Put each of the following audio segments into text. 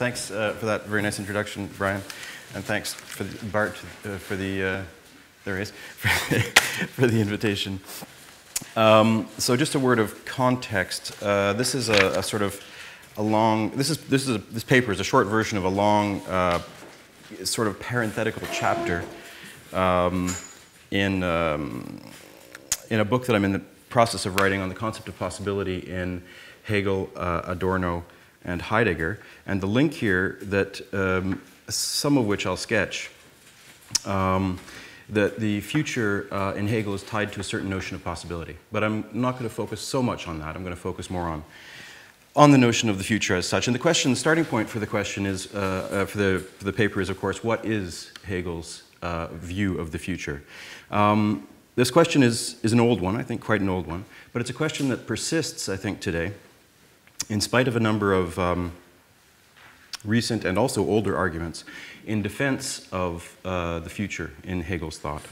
Thanks for that very nice introduction, Brian, and thanks for Bart for the there he is for the invitation. So just a word of context. This is a sort of a long. This paper is a short version of a long, sort of parenthetical chapter in a book that I'm in the process of writing on the concept of possibility in Hegel, Adorno, and Heidegger. And the link here that some of which I'll sketch. That the future in Hegel is tied to a certain notion of possibility. But I'm not going to focus so much on that. I'm going to focus more on the notion of the future as such. And the starting point for the question is, for the paper is, of course, what is Hegel's view of the future? This question is an old one, I think quite an old one, but it's a question that persists, I think, today, in spite of a number of recent and also older arguments in defense of the future in Hegel's thought.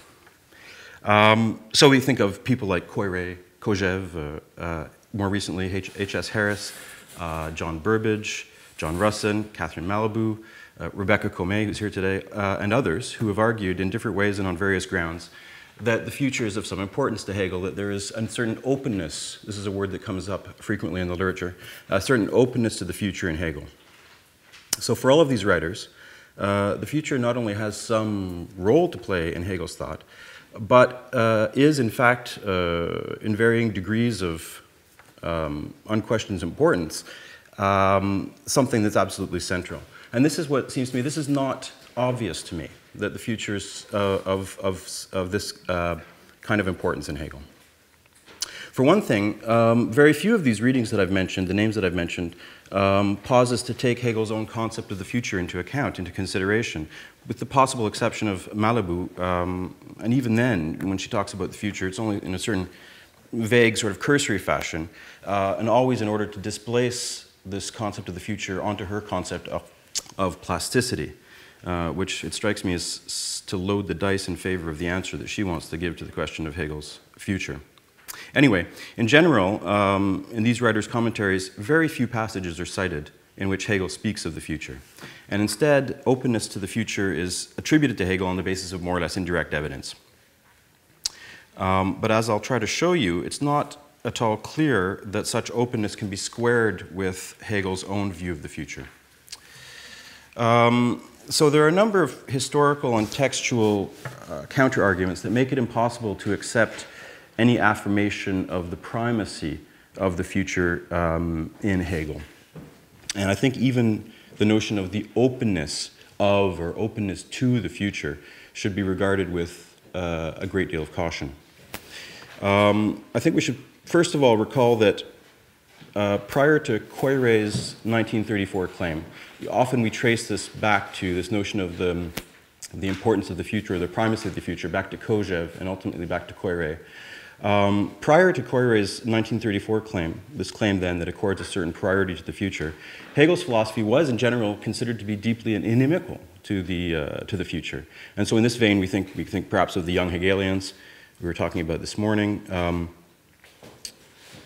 So we think of people like Koyré, Kojève, more recently H.S. Harris, John Burbidge, John Russin, Catherine Malabou, Rebecca Comey, who's here today, and others who have argued in different ways and on various grounds that the future is of some importance to Hegel, that there is a certain openness, this is a word that comes up frequently in the literature, a certain openness to the future in Hegel. So for all of these writers, the future not only has some role to play in Hegel's thought, but is in fact, in varying degrees of unquestioned importance, something that's absolutely central. And this is what seems to me, this is not obvious to me, that the future is of this kind of importance in Hegel. For one thing, very few of these readings that I've mentioned, the names that I've mentioned, pause us to take Hegel's own concept of the future into account, into consideration, with the possible exception of Malabou. And even then, when she talks about the future, it's only in a certain vague, sort of cursory fashion, and always in order to displace this concept of the future onto her concept of plasticity, which it strikes me is to load the dice in favor of the answer that she wants to give to the question of Hegel's future. Anyway, in general, in these writers' commentaries, very few passages are cited in which Hegel speaks of the future. And instead, openness to the future is attributed to Hegel on the basis of more or less indirect evidence. But as I'll try to show you, it's not at all clear that such openness can be squared with Hegel's own view of the future. So there are a number of historical and textual counter-arguments that make it impossible to accept any affirmation of the primacy of the future in Hegel. And I think even the notion of the openness of or openness to the future should be regarded with a great deal of caution. I think we should first of all recall that prior to Koyré's 1934 claim, often we trace this back to this notion of the importance of the future, or the primacy of the future, back to Kojève and ultimately back to Koyré. Prior to Koyré's 1934 claim, this claim then that accords a certain priority to the future, Hegel's philosophy was in general considered to be deeply inimical to the future. And so in this vein, we think perhaps of the young Hegelians we were talking about this morning,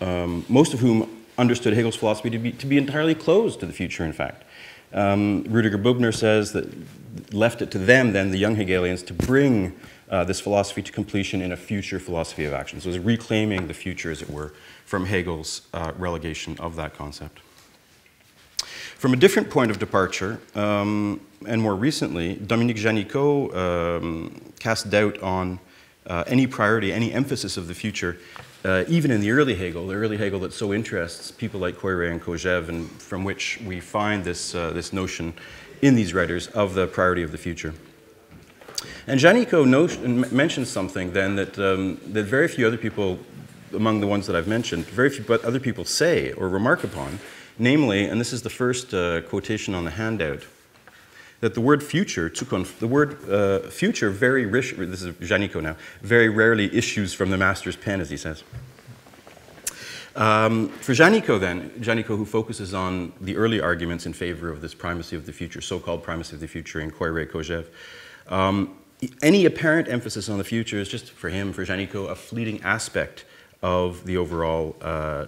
most of whom understood Hegel's philosophy to be entirely closed to the future, in fact. Rudiger Bubner says that left it to them, then, the young Hegelians, to bring this philosophy to completion in a future philosophy of action. So it's reclaiming the future, as it were, from Hegel's relegation of that concept. From a different point of departure, and more recently, Dominique Janicot cast doubt on any priority, any emphasis of the future, even in the early Hegel that so interests people like Koyré and Kojève, and from which we find this notion in these writers of the priority of the future. And Janicot mentions something then that very few other people, among the ones that I've mentioned, very few other people say or remark upon, namely, and this is the first quotation on the handout, that the word future, Zukunft, the word future this is Janicot now, very rarely issues from the master's pen, as he says. For Janicot then, Janicot who focuses on the early arguments in favor of this primacy of the future, so-called primacy of the future in Koyré, Kojève, any apparent emphasis on the future is just, for him, for Janicot, a fleeting aspect of the overall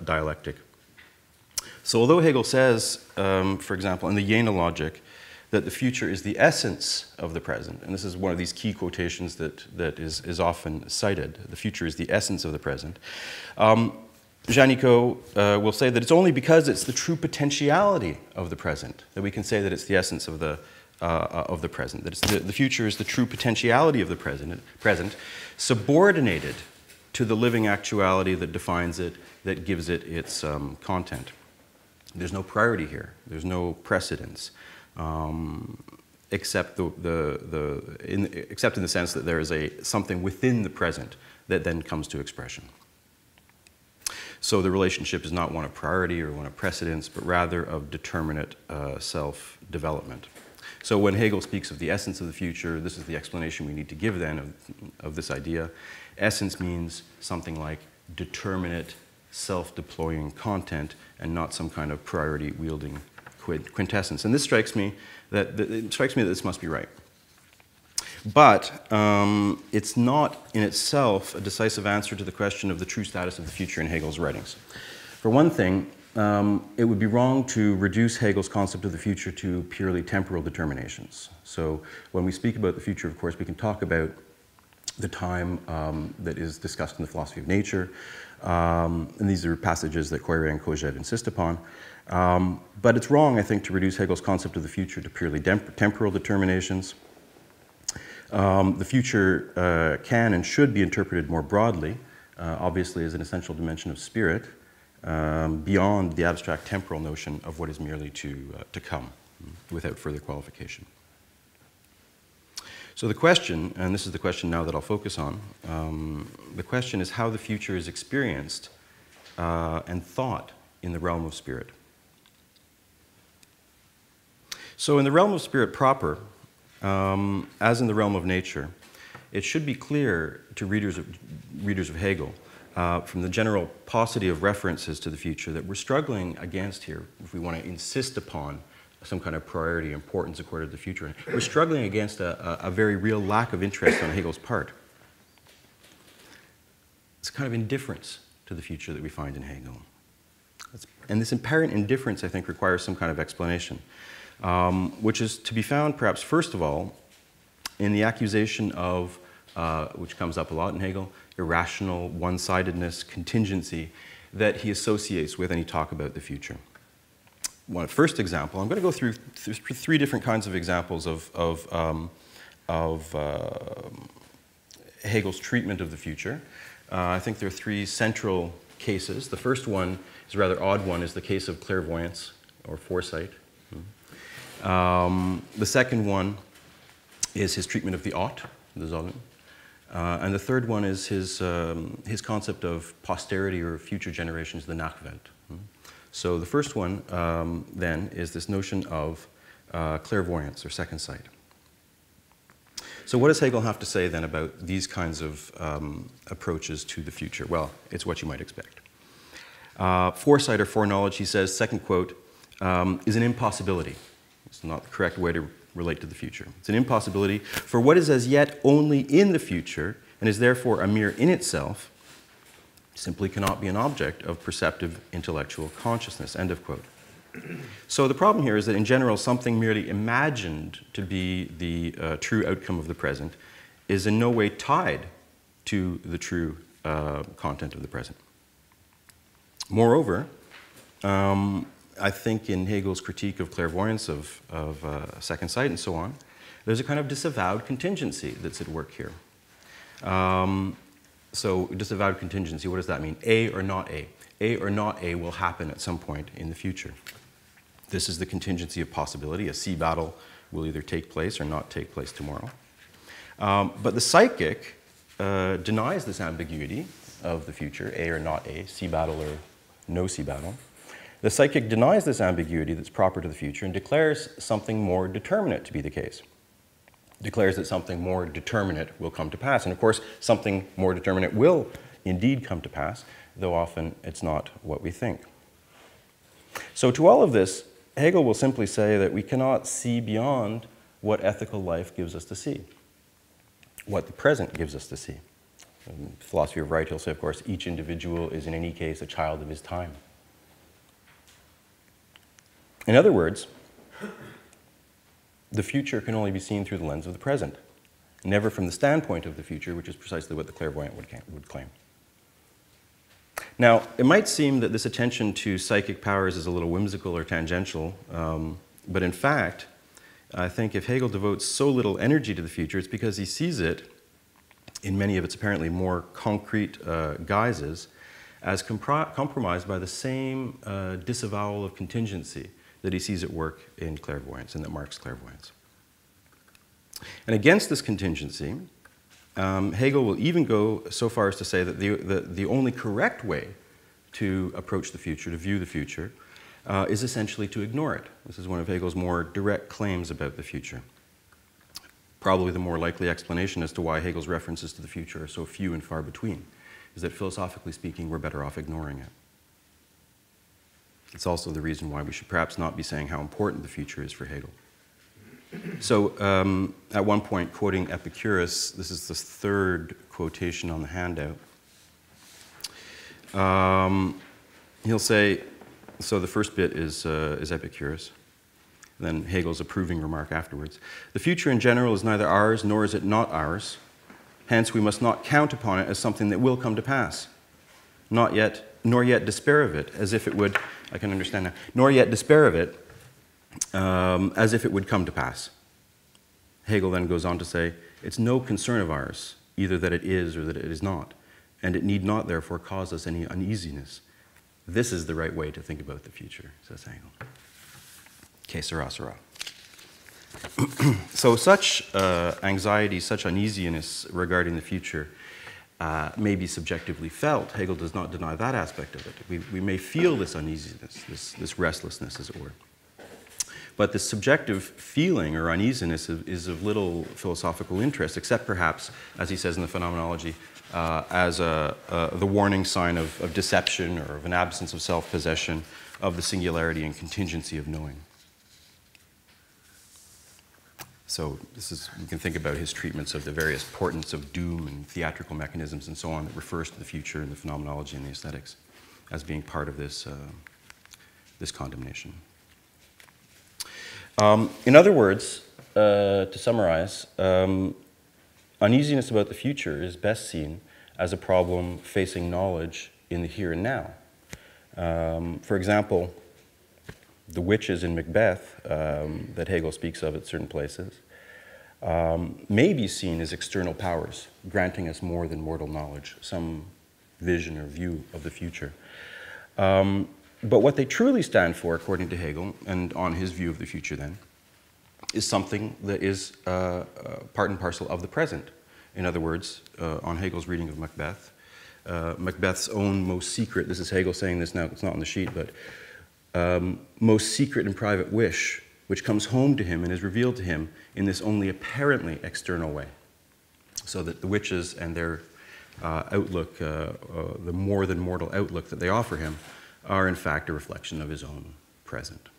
dialectic. So although Hegel says, for example, in the Jena logic, that the future is the essence of the present, and this is one of these key quotations that is often cited, the future is the essence of the present, Janicot will say that it's only because it's the true potentiality of the present that we can say that it's the essence of the present, that the future is the true potentiality of the present, subordinated to the living actuality that defines it, that gives it its content. There's no priority here. There's no precedence, except except in the sense that there is something within the present that then comes to expression. So the relationship is not one of priority or one of precedence, but rather of determinate self-development. So when Hegel speaks of the essence of the future, this is the explanation we need to give then of this idea. Essence means something like determinate, self-deploying content and not some kind of priority-wielding quintessence. And this strikes me that this must be right. But it's not in itself a decisive answer to the question of the true status of the future in Hegel's writings. For one thing, it would be wrong to reduce Hegel's concept of the future to purely temporal determinations. So when we speak about the future, of course, we can talk about the time that is discussed in the philosophy of nature. And these are passages that Koyré and Kojève insist upon. But it's wrong, I think, to reduce Hegel's concept of the future to purely temporal determinations. The future can and should be interpreted more broadly, obviously as an essential dimension of spirit, beyond the abstract temporal notion of what is merely to come, without further qualification. So the question, and this is the question now that I'll focus on, the question is how the future is experienced and thought in the realm of spirit. So in the realm of spirit proper, as in the realm of nature, it should be clear to readers of Hegel, from the general paucity of references to the future, that we're struggling against here, if we want to insist upon some kind of priority importance according to the future. We're struggling against a very real lack of interest on Hegel's part. It's a kind of indifference to the future that we find in Hegel. And this apparent indifference, I think, requires some kind of explanation. Which is to be found, perhaps, first of all, in the accusation of, which comes up a lot in Hegel, irrational, one-sidedness, contingency that he associates with any talk about the future. One first example, I'm going to go through three different kinds of examples of Hegel's treatment of the future. I think there are three central cases. The first one is a rather odd one, is the case of clairvoyance or foresight. The second one is his treatment of the ought, the Sollen. And the third one is his concept of posterity or future generations, the Knockbed. So the first one, then, is this notion of clairvoyance or second sight. So what does Hegel have to say, then, about these kinds of approaches to the future? Well, it's what you might expect. Foresight or foreknowledge, he says, second quote, is an impossibility. It's not the correct way to relate to the future. It's an impossibility for what is as yet only in the future and is therefore a mere in itself, simply cannot be an object of perceptive intellectual consciousness, end of quote. So the problem here is that in general, something merely imagined to be the true outcome of the present is in no way tied to the true content of the present. Moreover, I think in Hegel's critique of clairvoyance, of second sight, and so on, there's a kind of disavowed contingency that's at work here. So disavowed contingency, what does that mean? A or not A? A or not A will happen at some point in the future. This is the contingency of possibility. A sea battle will either take place or not take place tomorrow. But the psychic denies this ambiguity of the future, A or not A, sea battle or no sea battle. The psychic denies this ambiguity that's proper to the future and declares something more determinate to be the case. Declares that something more determinate will come to pass. And of course, something more determinate will indeed come to pass, though often it's not what we think. So to all of this, Hegel will simply say that we cannot see beyond what ethical life gives us to see, what the present gives us to see. In philosophy of right, he'll say, of course, each individual is in any case a child of his time. In other words, the future can only be seen through the lens of the present, never from the standpoint of the future, which is precisely what the clairvoyant would claim. Now, it might seem that this attention to psychic powers is a little whimsical or tangential, but in fact, I think if Hegel devotes so little energy to the future, it's because he sees it, in many of its apparently more concrete guises, as compromised by the same disavowal of contingency that he sees at work in clairvoyance and that marks clairvoyance. And against this contingency, Hegel will even go so far as to say that the only correct way to approach the future, to view the future, is essentially to ignore it. This is one of Hegel's more direct claims about the future. Probably the more likely explanation as to why Hegel's references to the future are so few and far between, is that philosophically speaking, we're better off ignoring it. It's also the reason why we should perhaps not be saying how important the future is for Hegel. So at one point, quoting Epicurus, this is the third quotation on the handout, he'll say, so the first bit is Epicurus, then Hegel's approving remark afterwards. The future in general is neither ours nor is it not ours. Hence, we must not count upon it as something that will come to pass, nor yet despair of it, as if it would, I can understand now, nor yet despair of it as if it would come to pass. Hegel then goes on to say, it's no concern of ours, either that it is or that it is not, and it need not therefore cause us any uneasiness. This is the right way to think about the future, says Hegel. Que sera, sera. So such anxiety, such uneasiness regarding the future may be subjectively felt. Hegel does not deny that aspect of it. We may feel this uneasiness, this restlessness, as it were. But the subjective feeling or uneasiness is of little philosophical interest, except perhaps, as he says in the Phenomenology, as the warning sign of deception or of an absence of self-possession, of the singularity and contingency of knowing. So this is, you can think about his treatments of the various portents of doom and theatrical mechanisms and so on that refers to the future in the Phenomenology and the Aesthetics as being part of this, this condemnation. In other words, to summarize, uneasiness about the future is best seen as a problem facing knowledge in the here and now. For example, the witches in Macbeth that Hegel speaks of at certain places may be seen as external powers, granting us more than mortal knowledge, some vision or view of the future. But what they truly stand for, according to Hegel, and on his view of the future then, is something that is part and parcel of the present. In other words, on Hegel's reading of Macbeth, Macbeth's own most secret, this is Hegel saying this now, it's not on the sheet, but most secret and private wish, which comes home to him and is revealed to him in this only apparently external way. So that the witches and their outlook, the more than mortal outlook that they offer him, are in fact a reflection of his own present.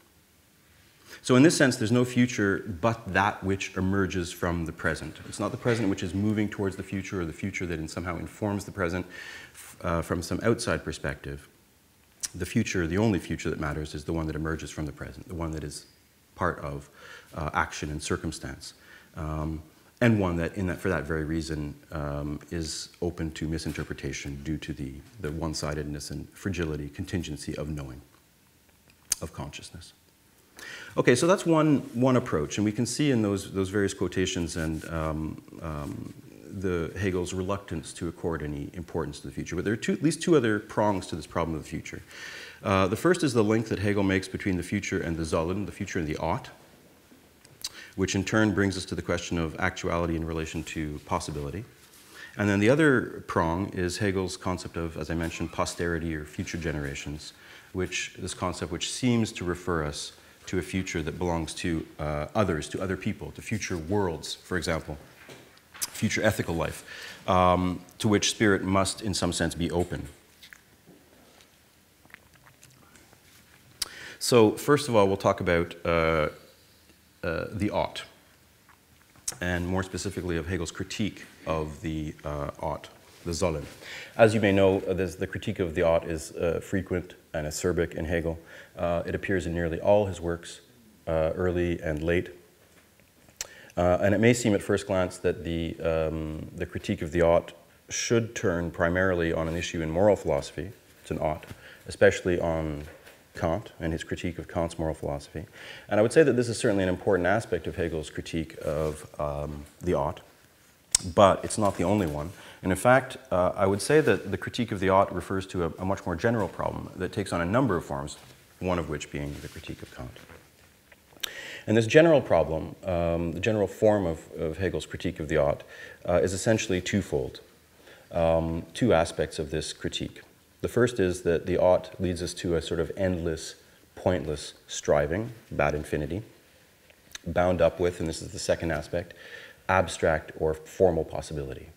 So in this sense, there's no future but that which emerges from the present. It's not the present which is moving towards the future or the future that somehow informs the present from some outside perspective. The future, the only future that matters, is the one that emerges from the present, the one that is part of action and circumstance, and one that, for that very reason, is open to misinterpretation due to the one-sidedness and fragility, contingency of knowing, of consciousness. Okay, so that's one approach, and we can see in those various quotations and the Hegel's reluctance to accord any importance to the future. But there are at least two other prongs to this problem of the future. The first is the link that Hegel makes between the future and the Sollen, the future and the ought, which in turn brings us to the question of actuality in relation to possibility. And then the other prong is Hegel's concept of, as I mentioned, posterity or future generations, this concept which seems to refer us to a future that belongs to others, to other people, to future worlds, for example, future ethical life, to which spirit must, in some sense, be open. So, first of all, we'll talk about the ought, and more specifically of Hegel's critique of the ought, the Sollen. As you may know, the critique of the ought is frequent, and acerbic in Hegel. It appears in nearly all his works, early and late. And it may seem at first glance that the critique of the ought should turn primarily on an issue in moral philosophy. It's an ought, especially on Kant and his critique of Kant's moral philosophy. And I would say that this is certainly an important aspect of Hegel's critique of the ought, but it's not the only one. And in fact, I would say that the critique of the ought refers to a much more general problem that takes on a number of forms, one of which being the critique of Kant. And this general problem, the general form of Hegel's critique of the ought, is essentially twofold. Two aspects of this critique. The first is that the ought leads us to a sort of endless, pointless striving, bad infinity, bound up with, and this is the second aspect, abstract or formal possibility.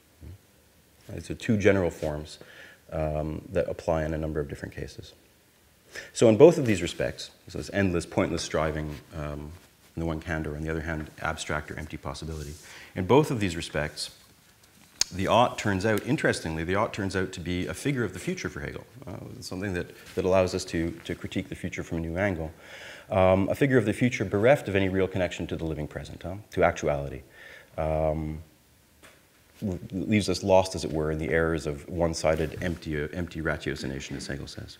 These are two general forms that apply in a number of different cases. So in both of these respects, so this endless, pointless striving, on the one hand, or on the other hand, abstract or empty possibility, in both of these respects, the ought turns out, interestingly, the ought turns out to be a figure of the future for Hegel, something that allows us to critique the future from a new angle. A figure of the future bereft of any real connection to the living present, to actuality. Leaves us lost, as it were, in the errors of one-sided, empty ratiocination, as Hegel says.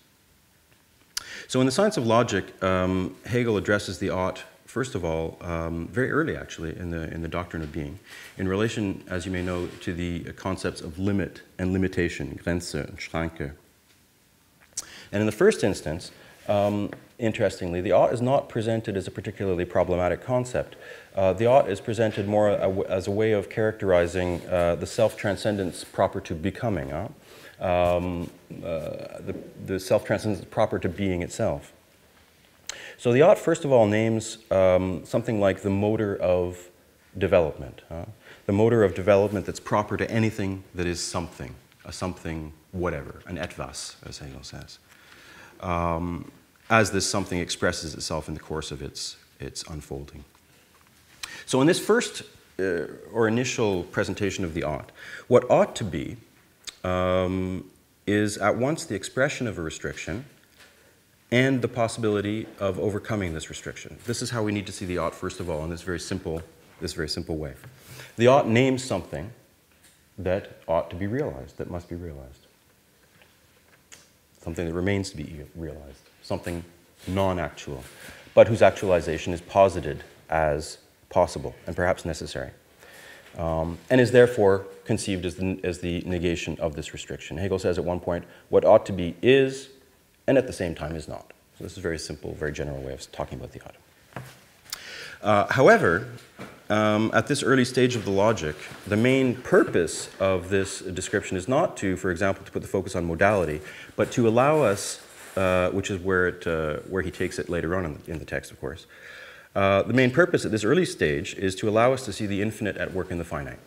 So in the science of logic, Hegel addresses the ought, first of all, very early, actually, in the doctrine of being, in relation, as you may know, to the concepts of limit and limitation, Grenze and Schranke. And in the first instance, interestingly, the ought is not presented as a particularly problematic concept. The ought is presented more as a way of characterizing the self-transcendence proper to becoming, the self-transcendence proper to being itself. So the ought, first of all, names something like the motor of development, the motor of development that's proper to anything that is something, a something whatever, an etwas, as Hegel says, as this something expresses itself in the course of its unfolding. So in this first or initial presentation of the ought, what ought to be is at once the expression of a restriction and the possibility of overcoming this restriction. This is how we need to see the ought, first of all, in this very simple way. The ought names something that ought to be realized, that must be realized. Something that remains to be realized, something non-actual, but whose actualization is posited as possible and perhaps necessary, and is therefore conceived as the negation of this restriction. Hegel says at one point, what ought to be is, and at the same time is not. So this is a very simple, very general way of talking about the ought. However, at this early stage of the logic, the main purpose of this description is not to, for example, to put the focus on modality, but to allow us, which is where he takes it later on in the text, of course. The main purpose at this early stage is to allow us to see the infinite at work in the finite,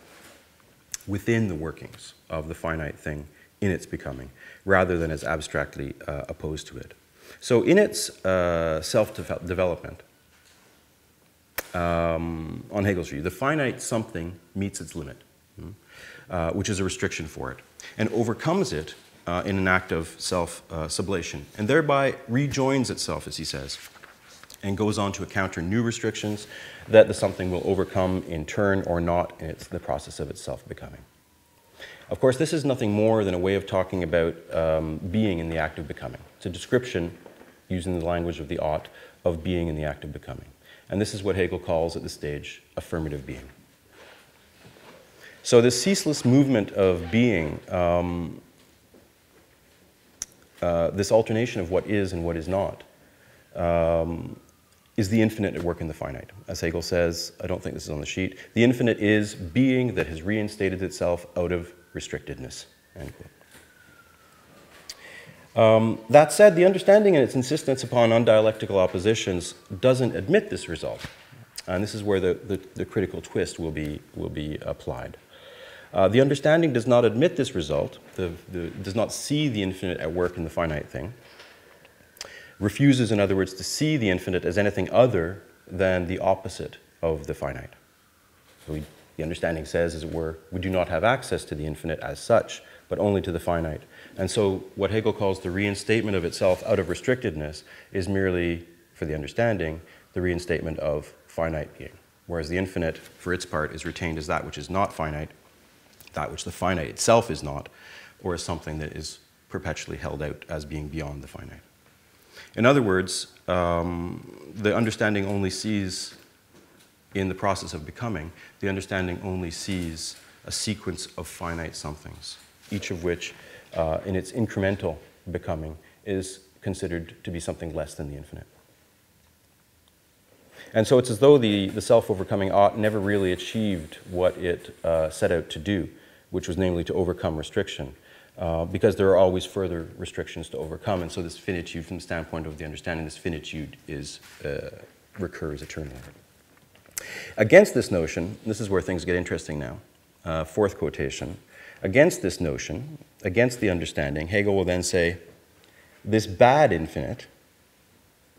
within the workings of the finite thing in its becoming, rather than as abstractly opposed to it. So in its self-development, on Hegel's view, the finite something meets its limit, which is a restriction for it, and overcomes it in an act of self-sublation, and thereby rejoins itself, as he says, and goes on to encounter new restrictions that the something will overcome in turn or not in the process of its self-becoming. Of course, this is nothing more than a way of talking about being in the act of becoming. It's a description, using the language of the ought, of being in the act of becoming. And this is what Hegel calls, at this stage, affirmative being. So this ceaseless movement of being, this alternation of what is and what is not, is the infinite at work in the finite. As Hegel says, I don't think this is on the sheet, the infinite is being that has reinstated itself out of restrictedness, end quote. That said, the understanding and its insistence upon undialectical oppositions doesn't admit this result. And this is where the critical twist will be applied. The understanding does not admit this result, does not see the infinite at work in the finite thing, refuses, in other words, to see the infinite as anything other than the opposite of the finite. So the understanding says, as it were, we do not have access to the infinite as such, but only to the finite. And so what Hegel calls the reinstatement of itself out of restrictedness is merely, for the understanding, the reinstatement of finite being, whereas the infinite, for its part, is retained as that which is not finite, that which the finite itself is not, or as something that is perpetually held out as being beyond the finite. In other words, the understanding only sees, in the process of becoming, the understanding only sees a sequence of finite somethings, each of which, in its incremental becoming, is considered to be something less than the infinite. And so it's as though the self-overcoming ought never really achieved what it set out to do, which was namely to overcome restriction, because there are always further restrictions to overcome. And so this finitude, from the standpoint of the understanding, this finitude recurs eternally. Against this notion, this is where things get interesting now, fourth quotation, against this notion, against the understanding, Hegel will then say, this bad infinite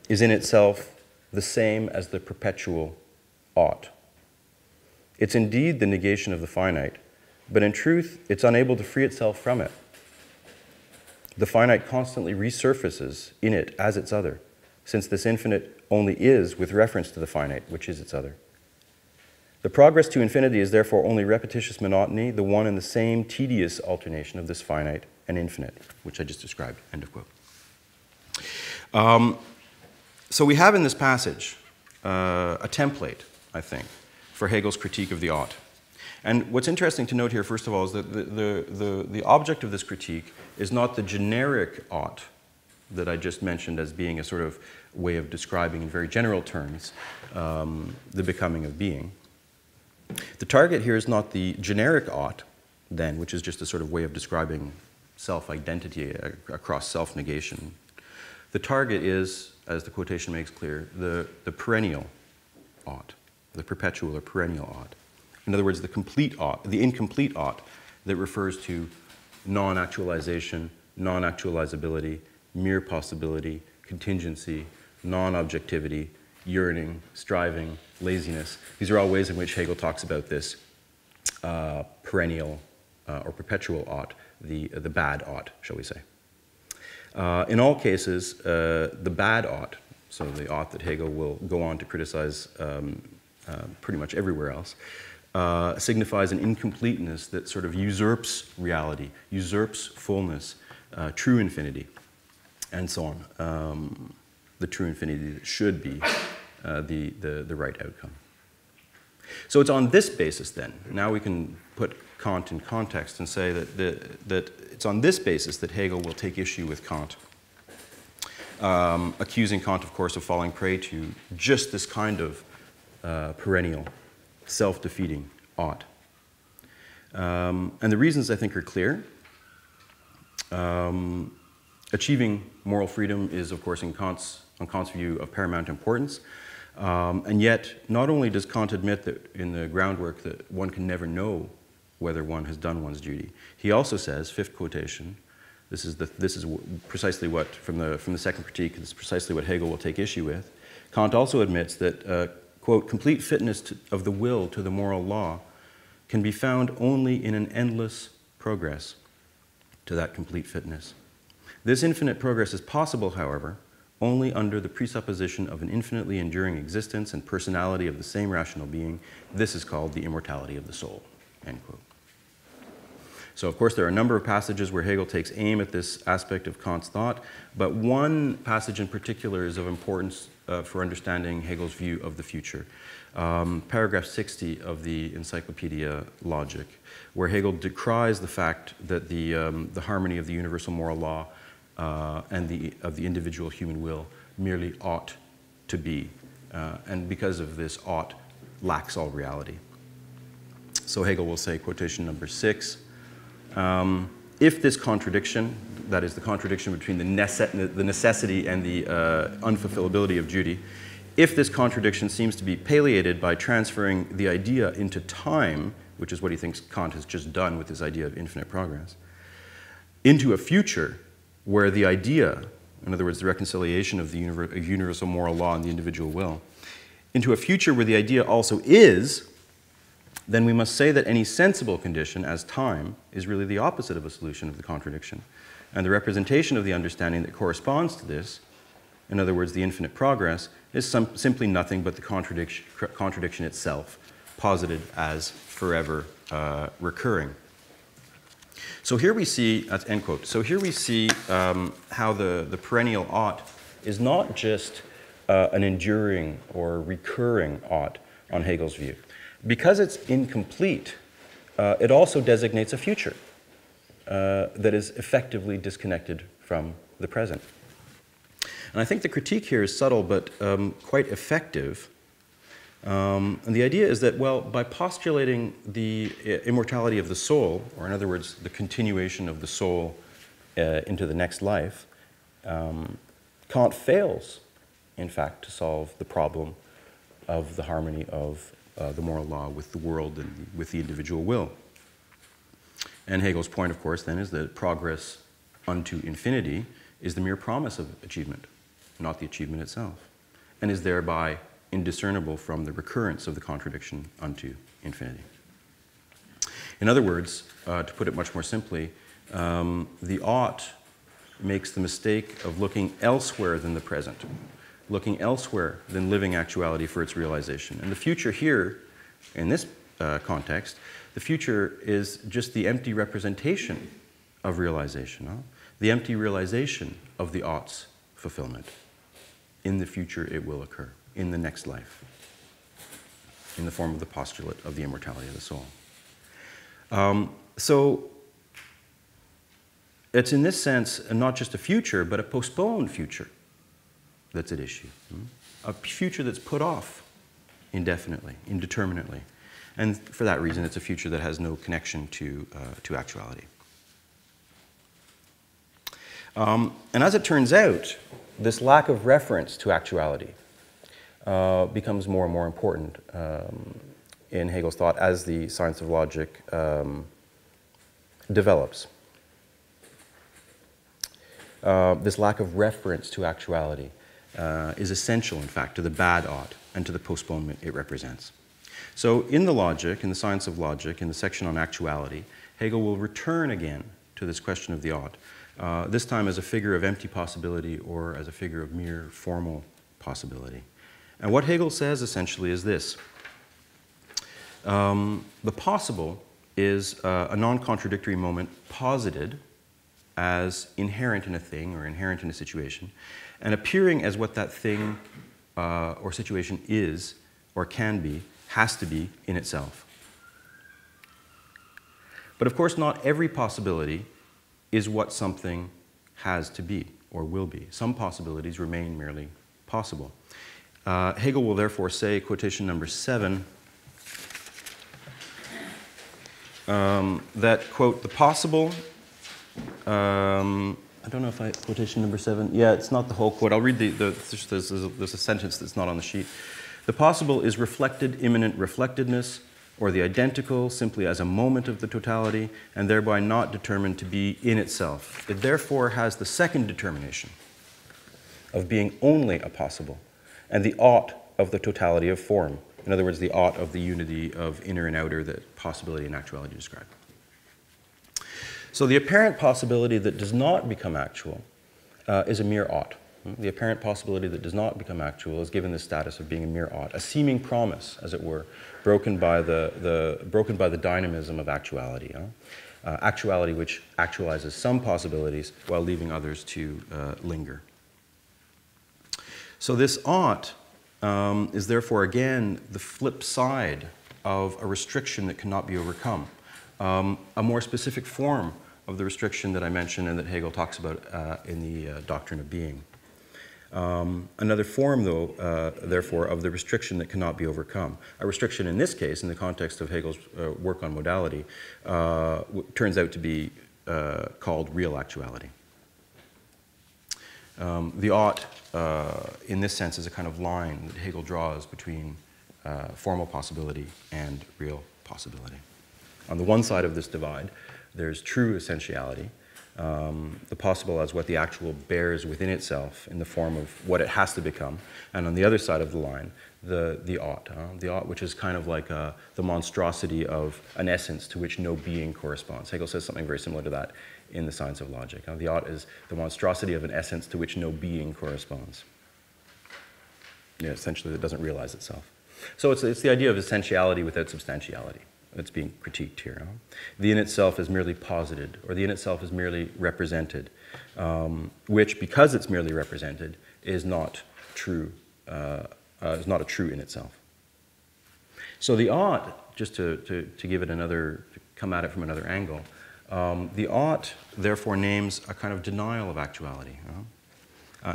is in itself the same as the perpetual ought. It's indeed the negation of the finite, but in truth, it's unable to free itself from it. The finite constantly resurfaces in it as its other, since this infinite only is with reference to the finite, which is its other. The progress to infinity is therefore only repetitious monotony, the one and the same tedious alternation of this finite and infinite, which I just described, end of quote. So we have in this passage a template, I think, for Hegel's critique of the ought. And what's interesting to note here, first of all, is that the object of this critique is not the generic ought that I just mentioned as being a sort of way of describing in very general terms the becoming of being. The target here is not the generic ought, then, which is just a sort of way of describing self-identity across self-negation. The target is, as the quotation makes clear, the perennial ought, the perpetual or perennial ought. In other words, the complete ought, the incomplete ought that refers to non-actualization, non-actualizability, mere possibility, contingency, non-objectivity, yearning, striving, laziness. These are all ways in which Hegel talks about this perennial or perpetual ought, the bad ought, shall we say. In all cases, the bad ought, so the ought that Hegel will go on to criticize pretty much everywhere else, signifies an incompleteness that sort of usurps reality, usurps fullness, true infinity, and so on. The true infinity that should be the right outcome. So it's on this basis then, now we can put Kant in context and say that it's on this basis that Hegel will take issue with Kant, accusing Kant, of course, of falling prey to just this kind of perennial, self-defeating ought. And the reasons, I think, are clear. Achieving moral freedom is, of course, on Kant's view, of paramount importance. And yet, not only does Kant admit that in the groundwork that one can never know whether one has done one's duty, he also says, fifth quotation, this is precisely what, from the second critique, this is precisely what Hegel will take issue with. Kant also admits that, quote, complete fitness of the will to the moral law can be found only in an endless progress to that complete fitness. This infinite progress is possible, however, only under the presupposition of an infinitely enduring existence and personality of the same rational being. This is called the immortality of the soul, end quote. So, of course, there are a number of passages where Hegel takes aim at this aspect of Kant's thought, but one passage in particular is of importance for understanding Hegel's view of the future. Paragraph 60 of the Encyclopedia Logic, where Hegel decries the fact that the harmony of the universal moral law and of the individual human will merely ought to be, and because of this ought lacks all reality. So Hegel will say, quotation number 6, if this contradiction, that is the contradiction between the necessity and the unfulfillability of duty, if this contradiction seems to be palliated by transferring the idea into time, which is what he thinks Kant has just done with his idea of infinite progress, into a future where the idea, in other words, the reconciliation of the universal moral law and the individual will, into a future where the idea also is, then we must say that any sensible condition, as time, is really the opposite of a solution of the contradiction. And the representation of the understanding that corresponds to this, in other words, the infinite progress, is simply nothing but the contradiction itself, posited as forever recurring. So here we see, that's end quote, so here we see how the perennial ought is not just an enduring or recurring ought on Hegel's view. Because it's incomplete, it also designates a future that is effectively disconnected from the present. And I think the critique here is subtle but quite effective. And the idea is that, well, by postulating the immortality of the soul, or in other words, the continuation of the soul into the next life, Kant fails, in fact, to solve the problem of the harmony of the moral law with the world and with the individual will. And Hegel's point, of course, then, is that progress unto infinity is the mere promise of achievement, not the achievement itself, and is thereby indiscernible from the recurrence of the contradiction unto infinity. In other words, to put it much more simply, the ought makes the mistake of looking elsewhere than the present, looking elsewhere than living actuality for its realization. And the future here, in this context, the future is just the empty representation of realization, huh? The empty realization of the ought's fulfillment. In the future, it will occur, in the next life, in the form of the postulate of the immortality of the soul. So it's in this sense not just a future, but a postponed future that's at issue. A future that's put off indefinitely, indeterminately. And for that reason, it's a future that has no connection to actuality. And as it turns out, this lack of reference to actuality becomes more and more important in Hegel's thought as the science of logic develops. This lack of reference to actuality is essential, in fact, to the bad ought and to the postponement it represents. So in the logic, in the science of logic, in the section on actuality, Hegel will return again to this question of the ought, this time as a figure of empty possibility or as a figure of mere formal possibility. And what Hegel says essentially is this. The possible is a non-contradictory moment posited as inherent in a thing or inherent in a situation, and appearing as what that thing or situation is or can be, has to be in itself. But of course, not every possibility is what something has to be or will be. Some possibilities remain merely possible. Hegel will therefore say, quotation number 7, that, quote, the possible, I don't know if quotation number 7, yeah, it's not the whole quote. I'll read there's a sentence that's not on the sheet. The possible is reflected immanent reflectedness, or the identical simply as a moment of the totality, and thereby not determined to be in itself. It therefore has the second determination of being only a possible, and the ought of the totality of form. In other words, the ought of the unity of inner and outer that possibility and actuality describe. So the apparent possibility that does not become actual is a mere ought. The apparent possibility that does not become actual is given the status of being a mere ought, a seeming promise, as it were, broken by the dynamism of actuality. Actuality which actualizes some possibilities while leaving others to linger. So this ought is therefore again the flip side of a restriction that cannot be overcome, a more specific form of the restriction that I mentioned and that Hegel talks about in the Doctrine of Being. Another form, though, therefore, of the restriction that cannot be overcome. A restriction in this case, in the context of Hegel's work on modality, turns out to be called real actuality. The ought, in this sense, is a kind of line that Hegel draws between formal possibility and real possibility. On the one side of this divide, there's true essentiality, The possible as what the actual bears within itself in the form of what it has to become. And on the other side of the line, the ought. The ought, which is kind of like the monstrosity of an essence to which no being corresponds. Hegel says something very similar to that in The Science of Logic. The ought is the monstrosity of an essence to which no being corresponds. Yeah, essentially, it doesn't realize itself. So it's the idea of essentiality without substantiality that's being critiqued here. The in itself is merely posited, or the in itself is merely represented, which, because it's merely represented, is not true. Is not a true in itself. So the ought, just to give it another, to come at it from another angle, the ought therefore names a kind of denial of actuality,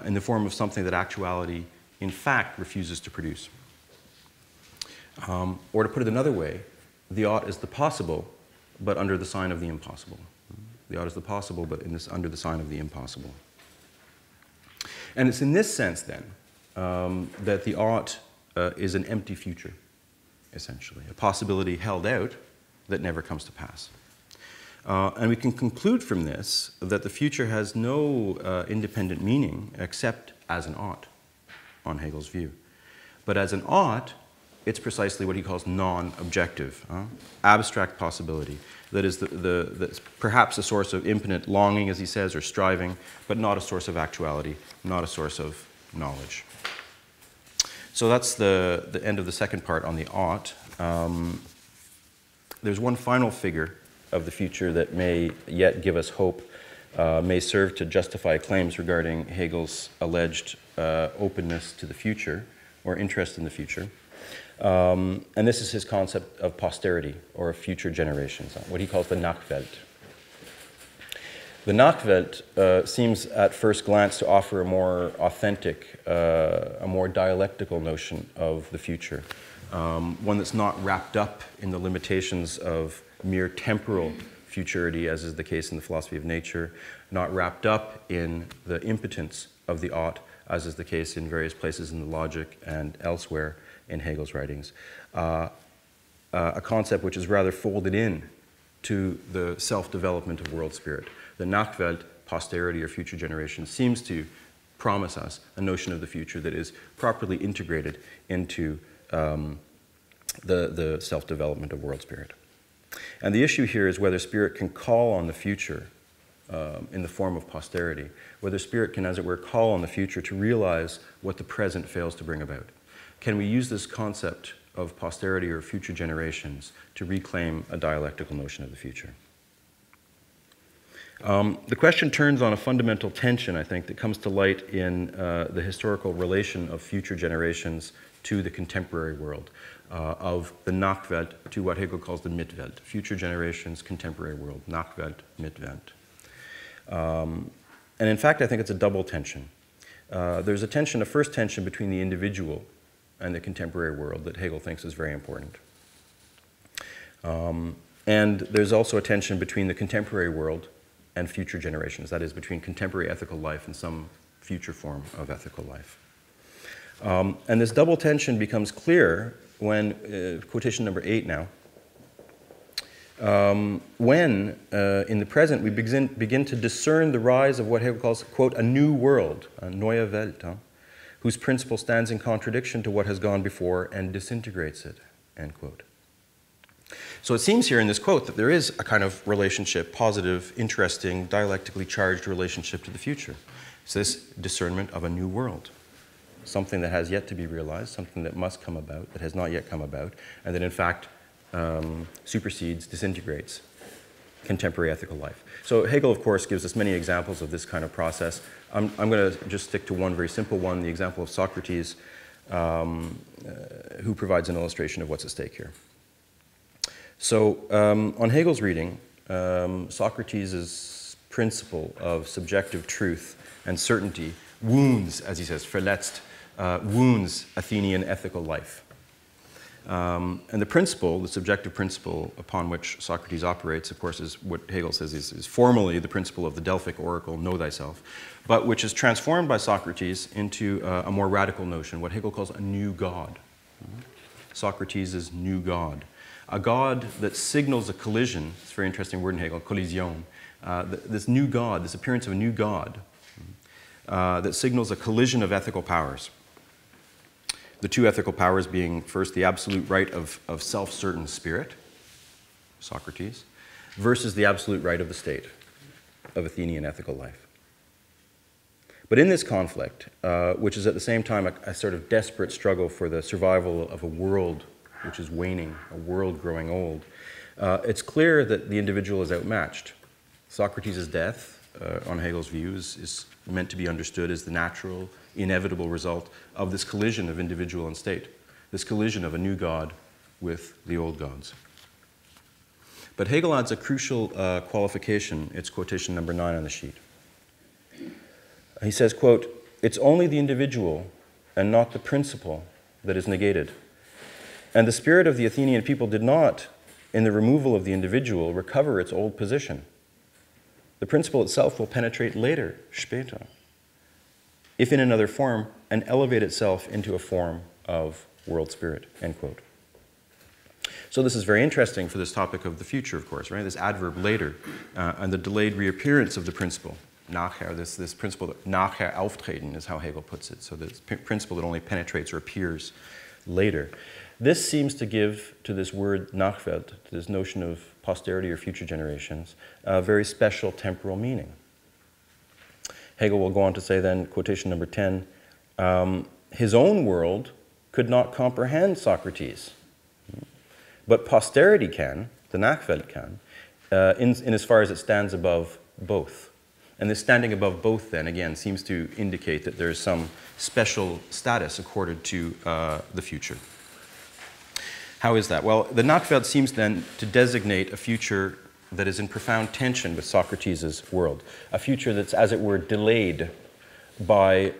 in the form of something that actuality in fact refuses to produce. Or to put it another way, the ought is the possible, but under the sign of the impossible. The ought is the possible, but under the sign of the impossible. And it's in this sense, then, that the ought is an empty future, essentially, a possibility held out that never comes to pass. And we can conclude from this that the future has no independent meaning except as an ought, on Hegel's view. But as an ought, it's precisely what he calls non-objective, abstract possibility. That is that's perhaps a source of infinite longing, as he says, or striving, but not a source of actuality, not a source of knowledge. So that's the end of the second part on the ought. There's one final figure of the future that may yet give us hope, may serve to justify claims regarding Hegel's alleged openness to the future, or interest in the future. And this is his concept of posterity, or of future generations, what he calls the Knockbed. The Knockbed seems at first glance to offer a more authentic, a more dialectical notion of the future, one that's not wrapped up in the limitations of mere temporal futurity, as is the case in the philosophy of nature, not wrapped up in the impotence of the ought, as is the case in various places in the Logic and elsewhere in Hegel's writings. A concept which is rather folded in to the self-development of world spirit. The Knockbed, posterity or future generations, seems to promise us a notion of the future that is properly integrated into the self-development of world spirit. And the issue here is whether spirit can call on the future in the form of posterity, whether spirit can, as it were, call on the future to realize what the present fails to bring about. Can we use this concept of posterity or future generations to reclaim a dialectical notion of the future? The question turns on a fundamental tension, I think, that comes to light in the historical relation of future generations to the contemporary world, of the Knockbed to what Hegel calls the Mitwelt, future generations, contemporary world, Knockbed, Mitwelt. And in fact, I think it's a double tension. There's a tension, a first tension between the individual and the contemporary world that Hegel thinks is very important. And there's also a tension between the contemporary world and future generations, that is, between contemporary ethical life and some future form of ethical life. And this double tension becomes clear when, quotation number 8 now, when in the present we begin to discern the rise of what Hegel calls, quote, a new world, a neue Welt, whose principle stands in contradiction to what has gone before and disintegrates it, end quote. So it seems here in this quote that there is a kind of relationship, positive, interesting, dialectically charged relationship to the future. It's this discernment of a new world, something that has yet to be realized, something that must come about, that has not yet come about, and that in fact supersedes, disintegrates contemporary ethical life. So Hegel, of course, gives us many examples of this kind of process. I'm going to just stick to one very simple one, the example of Socrates, who provides an illustration of what's at stake here. So on Hegel's reading, Socrates' principle of subjective truth and certainty wounds, as he says, verletzt, wounds Athenian ethical life. And the principle, the subjective principle upon which Socrates operates, of course, is what Hegel says is formally the principle of the Delphic oracle, know thyself, but which is transformed by Socrates into a more radical notion, what Hegel calls a new God. Socrates' new God. A God that signals a collision, it's a very interesting word in Hegel, collision, this new God, this appearance of a new God, that signals a collision of ethical powers. The two ethical powers being, first, the absolute right of self-certain spirit, Socrates, versus the absolute right of the state, of Athenian ethical life. But in this conflict, which is at the same time a sort of desperate struggle for the survival of a world which is waning, a world growing old, it's clear that the individual is outmatched. Socrates' death, on Hegel's view, is meant to be understood as the natural, inevitable result of this collision of individual and state, this collision of a new God with the old gods. But Hegel adds a crucial qualification. It's quotation number 9 on the sheet. He says, quote, "It's only the individual and not the principle that is negated. And the spirit of the Athenian people did not, in the removal of the individual, recover its old position. The principle itself will penetrate later, später, if in another form, and elevate itself into a form of world spirit," end quote. So this is very interesting for this topic of the future, of course, right? This adverb later, and the delayed reappearance of the principle. Nachher, this principle, that nachher auftreten is how Hegel puts it. So this principle that only penetrates or appears later. This seems to give to this word Knockbed, to this notion of posterity or future generations, a very special temporal meaning. Hegel will go on to say then, quotation number 10, his own world could not comprehend Socrates, but posterity can, the Knockbed can, in as far as it stands above both. And this standing above both then, again, seems to indicate that there is some special status accorded to the future. How is that? Well, the Knockbed seems then to designate a future that is in profound tension with Socrates' world, a future that's, as it were, delayed by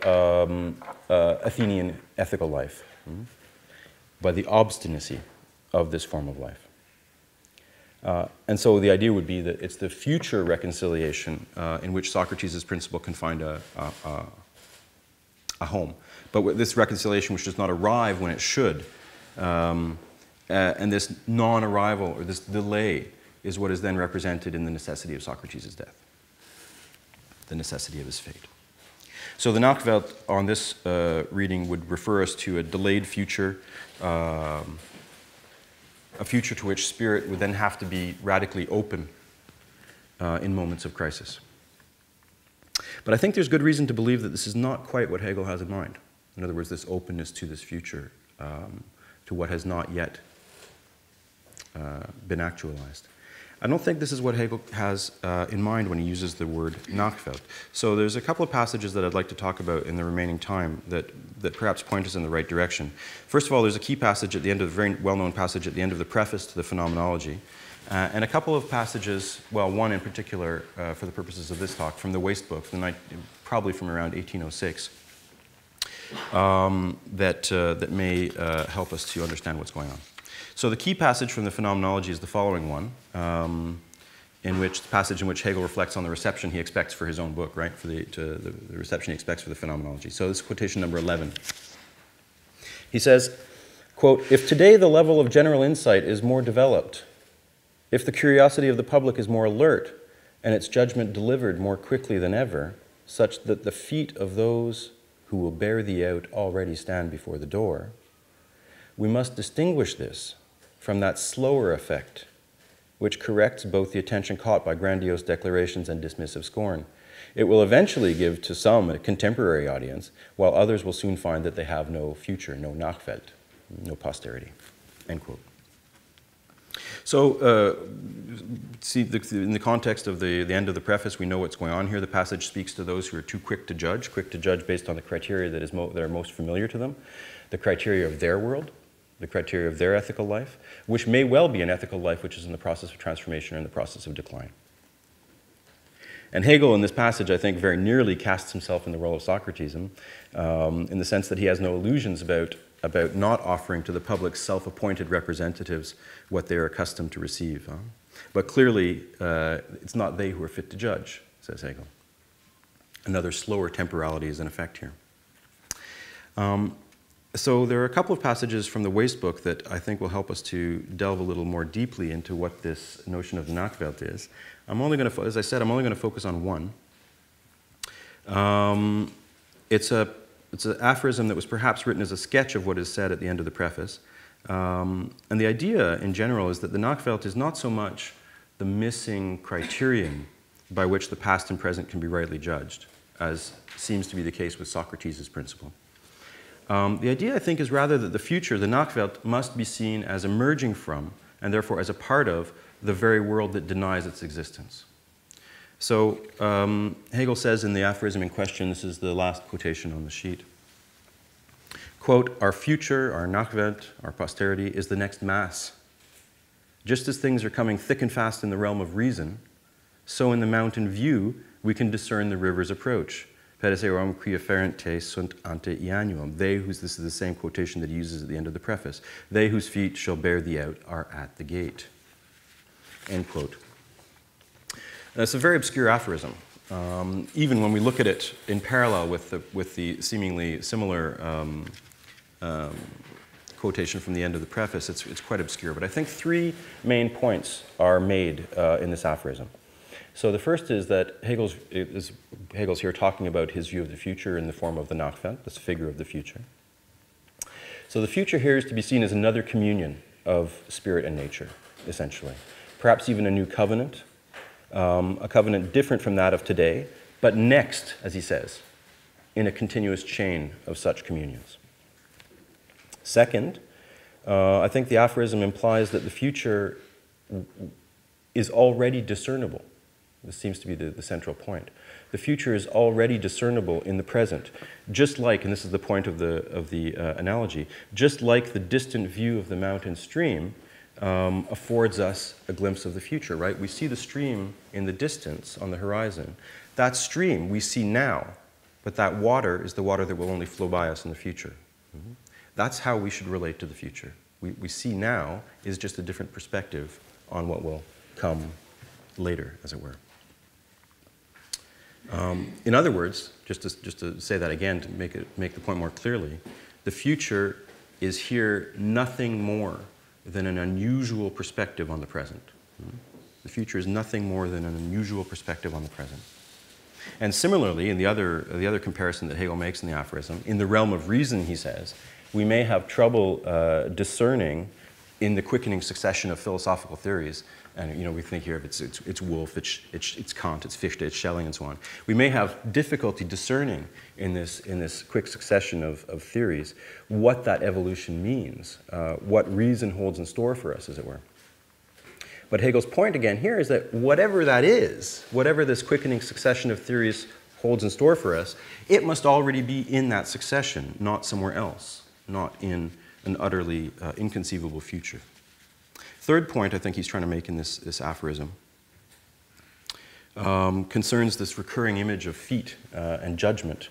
Athenian ethical life, by the obstinacy of this form of life. And so the idea would be that it's the future reconciliation in which Socrates' principle can find a home. But with this reconciliation which does not arrive when it should, and this non-arrival or this delay is what is then represented in the necessity of Socrates' death, the necessity of his fate. So the Knockbed on this reading would refer us to a delayed future, a future to which spirit would then have to be radically open in moments of crisis. But I think there's good reason to believe that this is not quite what Hegel has in mind. In other words, this openness to this future, to what has not yet been actualized. I don't think this is what Hegel has in mind when he uses the word Knockbed. So there's a couple of passages that I'd like to talk about in the remaining time that perhaps point us in the right direction. First of all, there's a key passage at the end of the very well-known passage at the end of the preface to the Phenomenology, and a couple of passages, well, one in particular for the purposes of this talk, from the Waste Book, probably from around 1806, that may help us to understand what's going on. So the key passage from the Phenomenology is the following one, the passage in which Hegel reflects on the reception he expects for his own book, right? For the reception he expects for the Phenomenology. So this is quotation number 11. He says, quote, "If today the level of general insight is more developed, if the curiosity of the public is more alert, and its judgment delivered more quickly than ever, such that the feet of those who will bear thee out already stand before the door, we must distinguish this from that slower effect which corrects both the attention caught by grandiose declarations and dismissive scorn. It will eventually give to some a contemporary audience, while others will soon find that they have no future, no Knockbed, no posterity," end quote. So, see, in the context of the end of the preface, we know what's going on here. The passage speaks to those who are too quick to judge based on the criteria that are most familiar to them, the criteria of their world, the criteria of their ethical life, which may well be an ethical life which is in the process of transformation or in the process of decline. And Hegel, in this passage, I think, very nearly casts himself in the role of Socrates, in the sense that he has no illusions about not offering to the public self-appointed representatives what they are accustomed to receive. But clearly, it's not they who are fit to judge, says Hegel. Another slower temporality is in effect here. So there are a couple of passages from the Waste book that I think will help us to delve a little more deeply into what this notion of Knockbed is. As I said, I'm only going to focus on one. It's an aphorism that was perhaps written as a sketch of what is said at the end of the preface. And the idea in general is that the Knockbed is not so much the missing criterion by which the past and present can be rightly judged, as seems to be the case with Socrates' principle. The idea, I think, is rather that the future, the Knockbed, must be seen as emerging from, and therefore as a part of, the very world that denies its existence. So Hegel says in the aphorism in question, this is the last quotation on the sheet, quote, "Our future, our Knockbed, our posterity, is the next mass. Just as things are coming thick and fast in the realm of reason, so in the mountain view we can discern the river's approach. Pereserum quia ferente sunt ante Ianuum." They whose, this is the same quotation that he uses at the end of the preface, "They whose feet shall bear thee out are at the gate." End quote. Now, it's a very obscure aphorism. Even when we look at it in parallel with the seemingly similar quotation from the end of the preface, it's quite obscure. But I think three main points are made in this aphorism. So the first is that Hegel's here talking about his view of the future in the form of the Knockbed, this figure of the future. So the future here is to be seen as another communion of spirit and nature, essentially. Perhaps even a new covenant, a covenant different from that of today, but next, as he says, in a continuous chain of such communions. Second, I think the aphorism implies that the future is already discernible. This seems to be the central point. The future is already discernible in the present, just like, and this is the point of the analogy, just like the distant view of the mountain stream affords us a glimpse of the future, right? We see the stream in the distance on the horizon. That stream we see now, but that water is the water that will only flow by us in the future. Mm-hmm. That's how we should relate to the future. We see now is just a different perspective on what will come later, as it were. In other words, just to say that again, to make the point more clearly, the future is here nothing more than an unusual perspective on the present. The future is nothing more than an unusual perspective on the present. And similarly, in the other comparison that Hegel makes in the aphorism, in the realm of reason, he says, we may have trouble discerning in the quickening succession of philosophical theories. And we think here of it's Wolff, it's Kant, it's Fichte, it's Schelling, and so on. We may have difficulty discerning in this quick succession of theories what that evolution means, what reason holds in store for us, as it were. But Hegel's point again here is that whatever that is, whatever this quickening succession of theories holds in store for us, it must already be in that succession, not somewhere else, not in an utterly inconceivable future. Third point I think he's trying to make in this aphorism concerns this recurring image of feet and judgment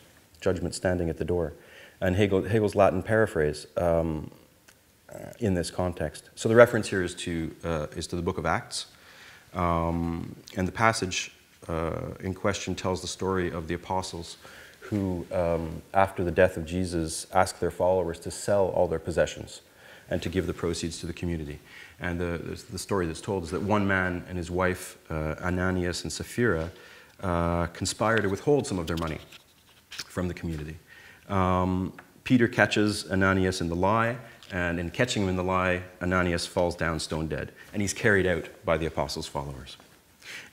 standing at the door, and Hegel's Latin paraphrase in this context. So the reference here is to the book of Acts, and the passage in question tells the story of the apostles who, after the death of Jesus, asked their followers to sell all their possessions and to give the proceeds to the community. And the story that's told is that one man and his wife, Ananias and Sapphira, conspire to withhold some of their money from the community. Peter catches Ananias in the lie, and in catching him in the lie, Ananias falls down stone dead, and he's carried out by the apostles' followers.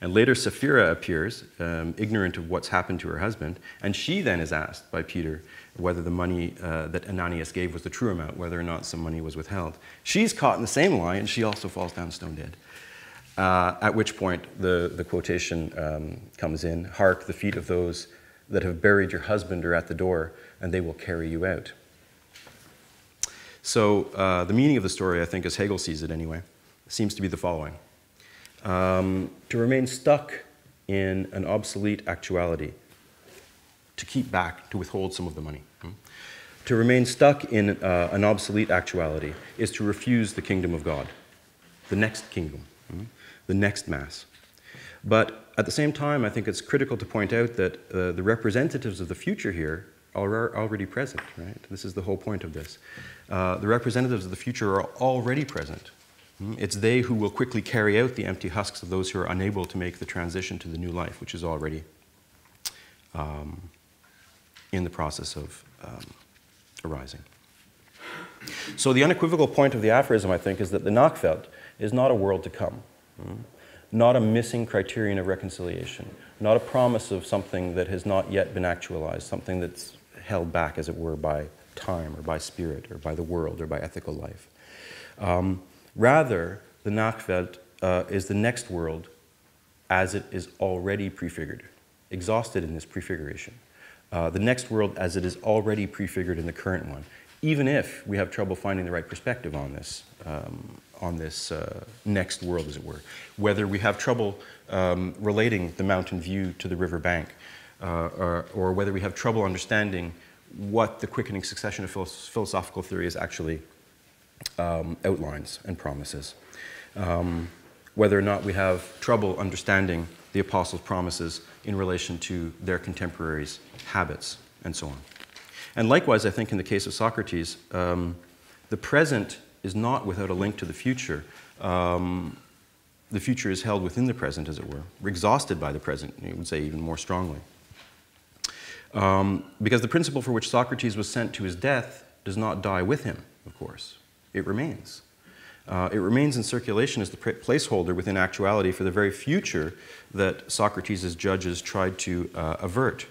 And later Sapphira appears, ignorant of what's happened to her husband, and she then is asked by Peter whether the money that Ananias gave was the true amount, whether or not some money was withheld. She's caught in the same lie, and she also falls down stone dead. At which point the quotation comes in, "Hark, the feet of those that have buried your husband are at the door, and they will carry you out." So the meaning of the story, I think, as Hegel sees it anyway, seems to be the following. To remain stuck in an obsolete actuality, to keep back, to withhold some of the money. To remain stuck in an obsolete actuality is to refuse the kingdom of God, the next kingdom, the next mass. But at the same time, I think it's critical to point out that the representatives of the future here already present, right? This is the whole point of this. The representatives of the future are already present. It's they who will quickly carry out the empty husks of those who are unable to make the transition to the new life, which is already in the process of arising. So the unequivocal point of the aphorism, I think, is that the Knockbed is not a world to come, not a missing criterion of reconciliation, not a promise of something that has not yet been actualized, something that's held back, as it were, by time or by spirit or by the world or by ethical life. Rather, the Knockbed is the next world as it is already prefigured, exhausted in this prefiguration. The next world as it is already prefigured in the current one, even if we have trouble finding the right perspective on this next world, as it were. Whether we have trouble relating the mountain view to the river bank, or whether we have trouble understanding what the quickening succession of philosophical theories actually outlines and promises. Whether or not we have trouble understanding the apostles' promises in relation to their contemporaries' habits, and so on. And likewise, I think in the case of Socrates, the present is not without a link to the future. The future is held within the present, as it were, exhausted by the present, you would say even more strongly. Because the principle for which Socrates was sent to his death does not die with him, of course. It remains. It remains in circulation as the placeholder within actuality for the very future that Socrates' judges tried to avert.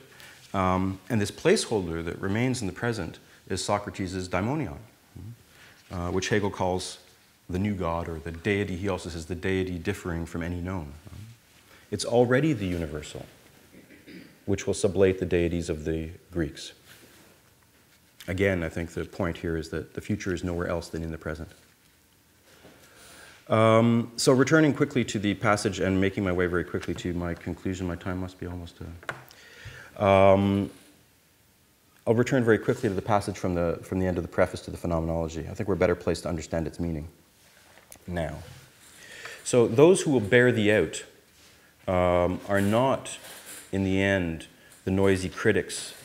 And this placeholder that remains in the present is Socrates' daimonion, which Hegel calls the new God, or the deity. He also says the deity differing from any known. It's already the universal, which will sublate the deities of the Greeks. Again, I think the point here is that the future is nowhere else than in the present. So returning quickly to the passage and making my way very quickly to my conclusion, my time must be almost... I'll return very quickly to the passage from the end of the preface to the Phenomenology. I think we're better placed to understand its meaning now. So those who will bear thee out are not, in the end, the noisy critics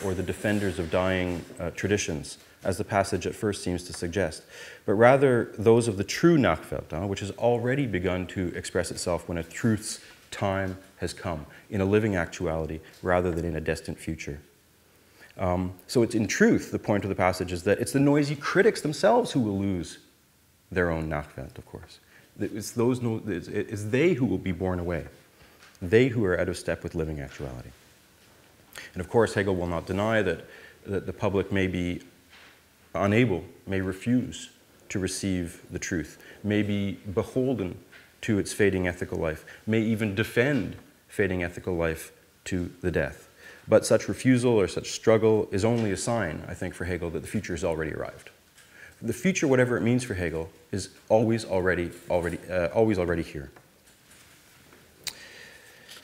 or the defenders of dying traditions, as the passage at first seems to suggest, but rather those of the true Knockbed, which has already begun to express itself when a truth's time has come, in a living actuality rather than in a distant future. So it's in truth, the point of the passage is that it's the noisy critics themselves who will lose their own Knockbed, of course. It's they who will be borne away, they who are out of step with living actuality. And of course, Hegel will not deny that the public may be unable, may refuse to receive the truth, may be beholden to its fading ethical life, may even defend fading ethical life to the death. But such refusal or such struggle is only a sign, I think, for Hegel that the future has already arrived. The future, whatever it means for Hegel, is always already here.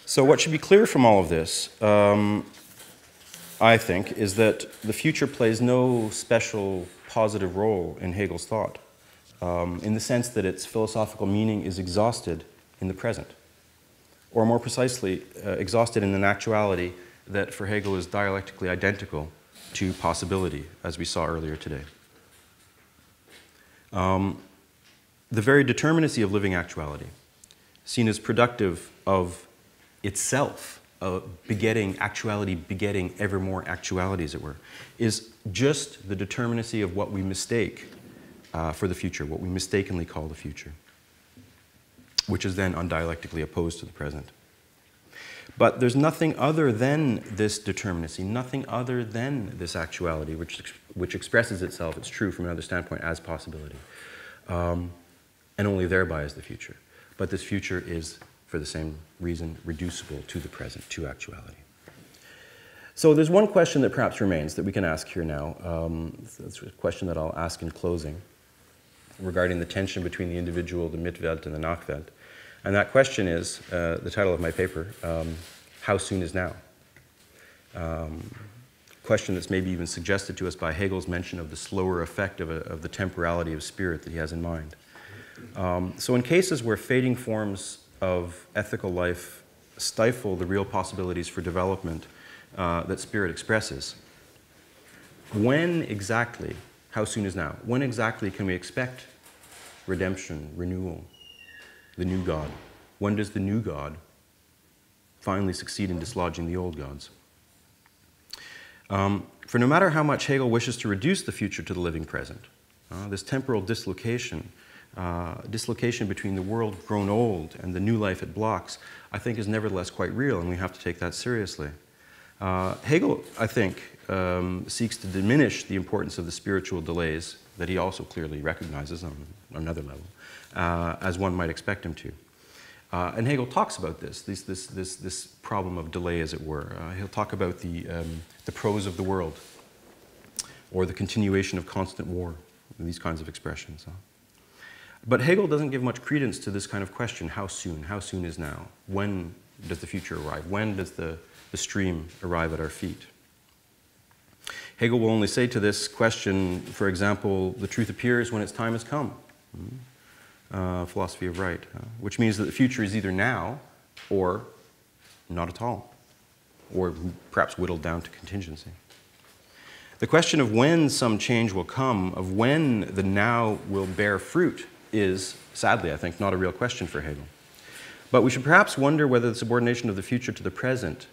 So what should be clear from all of this, I think, is that the future plays no special positive role in Hegel's thought, in the sense that its philosophical meaning is exhausted in the present, or more precisely, exhausted in an actuality that for Hegel is dialectically identical to possibility, as we saw earlier today. The very determinacy of living actuality, seen as productive of itself, begetting actuality, begetting ever more actuality, as it were, is just the determinacy of what we mistake for the future, what we mistakenly call the future, which is then undialectically opposed to the present. But there's nothing other than this determinacy, nothing other than this actuality, which expresses itself, it's true, from another standpoint, as possibility, and only thereby as the future. But this future is, for the same reason, reducible to the present, to actuality. So there's one question that perhaps remains that we can ask here now. That's a question that I'll ask in closing, regarding the tension between the individual, the Mitwelt, and the Knockbed. And that question is, the title of my paper, how soon is now? Question that's maybe even suggested to us by Hegel's mention of the slower effect of the temporality of spirit that he has in mind. So in cases where fading forms of ethical life stifle the real possibilities for development that spirit expresses, when exactly, how soon is now, when exactly can we expect redemption, renewal, the new God? When does the new God finally succeed in dislodging the old gods? For no matter how much Hegel wishes to reduce the future to the living present, this temporal dislocation between the world grown old and the new life it blocks, I think is nevertheless quite real, and we have to take that seriously. Hegel, I think, seeks to diminish the importance of the spiritual delays that he also clearly recognizes on another level, as one might expect him to. And Hegel talks about this problem of delay, as it were. He'll talk about the prose of the world, or the continuation of constant war, these kinds of expressions. But Hegel doesn't give much credence to this kind of question, how soon? How soon is now? When does the future arrive? When does the stream arrive at our feet? Hegel will only say to this question, for example, the truth appears when its time has come. Philosophy of right, which means that the future is either now or not at all, or perhaps whittled down to contingency. The question of when some change will come, of when the now will bear fruit, is, sadly, I think, not a real question for Hegel. But we should perhaps wonder whether the subordination of the future to the present,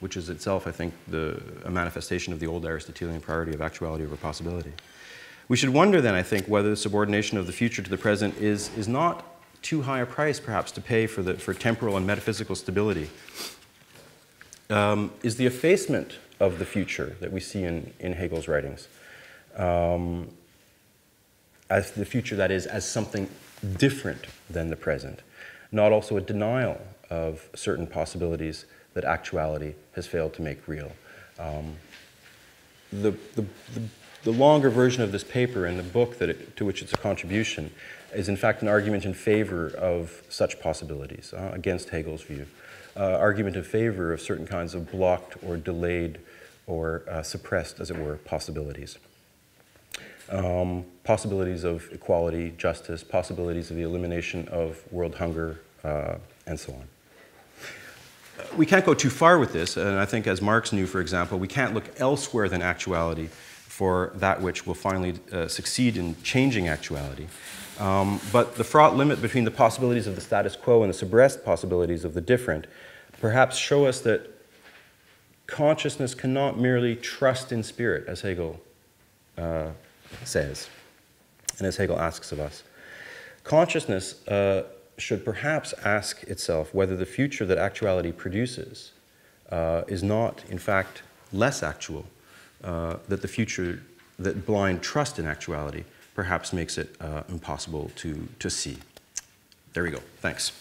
which is itself, I think, a manifestation of the old Aristotelian priority of actuality over possibility. We should wonder then, I think, whether the subordination of the future to the present is not too high a price, perhaps, to pay for temporal and metaphysical stability. Is the effacement of the future that we see in Hegel's writings, as the future, that is, as something different than the present, not also a denial of certain possibilities that actuality has failed to make real? The longer version of this paper and the book to which it's a contribution is in fact an argument in favor of such possibilities, against Hegel's view. Argument in favor of certain kinds of blocked or delayed or suppressed, as it were, possibilities. Possibilities of equality, justice, possibilities of the elimination of world hunger, and so on. We can't go too far with this, and I think, as Marx knew, for example, we can't look elsewhere than actuality for that which will finally succeed in changing actuality. But the fraught limit between the possibilities of the status quo and the suppressed possibilities of the different perhaps show us that consciousness cannot merely trust in spirit, as Hegel says, and as Hegel asks of us. Consciousness should perhaps ask itself whether the future that actuality produces is not, in fact, less actual, that the future, that blind trust in actuality perhaps makes it impossible to see. There we go. Thanks.